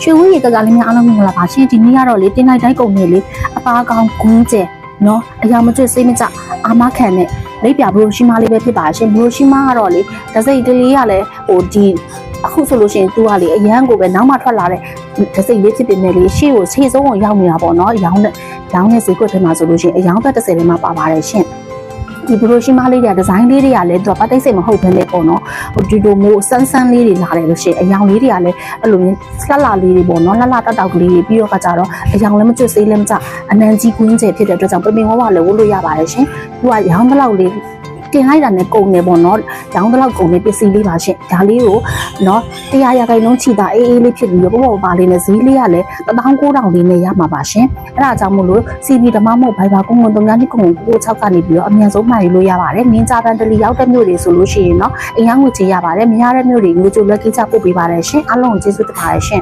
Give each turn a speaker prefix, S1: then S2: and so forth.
S1: ရွှေဝေးကလည်းများအားလုံးမင်္ဂလာပါရှင်ဒီနေ့ကတော့လေတင်လိုက်တိုင်းကုန်နေလေအသားကောင်းဂွင်းကျဲနော်အရာမကျွတ်စိတ်မကြအာမခံနဲ့လိပ်ပြဘလိုရှိမလေးပဲဖြစ်ပါရှင်ဘလိုရှိမကတော့လေတစိတ်တလေးကလည်းဟိုဒီအခုဆိုလို့ရှိရင်သူကလေအရန်ကိုပဲနောက်မှထွက်လာတဲ့တစိတ်လေးဖြစ်ပေမဲ့လေရှေ့ကိုခြေဆုံးကိုရောက်နေတာပေါ့နော်ရောင်းတဲ့ဈေးကွက်ထဲမှာဆိုလို့ရှိရင်အယောင်သက်30ထဲမှာပါပါတယ်ရှင်ဒီဘလိုရှိမလေးတွေကဒီဇိုင်းလေးတွေကလည်းသူကပတ်တိတ်စိတ်မဟုတ်ဘဲနဲ့ပေါ့နော်ဟိုဒီလိုမျိုးဆန်းလေးတွေလာတယ်လို့ရှိရင်အယောင်လေးတွေကလည်းအဲ့လိုမျိုးလှလှလေးတွေပေါ့နော်လှတောက်ကလေးတွေပြီးတော့ကကြတော့အယောင်လည်းမကျွတ်သေးလည်းမကြအနံကြီးကွင်းကျဲဖြစ်တဲ့အတွက်ကြောင့်ပင်ဝဝလည်းဝတ်လို့ရပါတယ်ရှင်သူကရောင်းတလောက်လေးတင်လိုက်တာနဲ့ကုန်နေပေါ့နော်ရောင်းတလောက်ကုန်နေပစ္စည်းလေးပါရှင်ဒါလေးကိုနော်100ရာခိုင်နှုန်းချီတာအေးလေးဖြစ်ပြီးတော့ပေါ့ပါလေးနဲ့ဈေးလေးကလည်း19000လေးနဲ့ရမှာပါရှင်အဲ့ဒါကြောင့်မို့လို့ CB ဓမ္မမို့ဘိုင်ဘာကုန်းကုန်း3ခု6ကနေပြီးတော့အမြန်ဆုံးမှယူလို့ရပါတယ်မင်းကြပန်းတလီရောက်တဲ့မြို့တွေဆိုလို့ရှိရင်နော်အင်္ဂါငွေချေရပါတယ်မရတဲ့မြို့တွေငွေကြိုလွယ်ကိစ္စပို့ပေးပါတယ်ရှင်အားလုံးကျေးဇူးတင်ပါတယ်ရှင်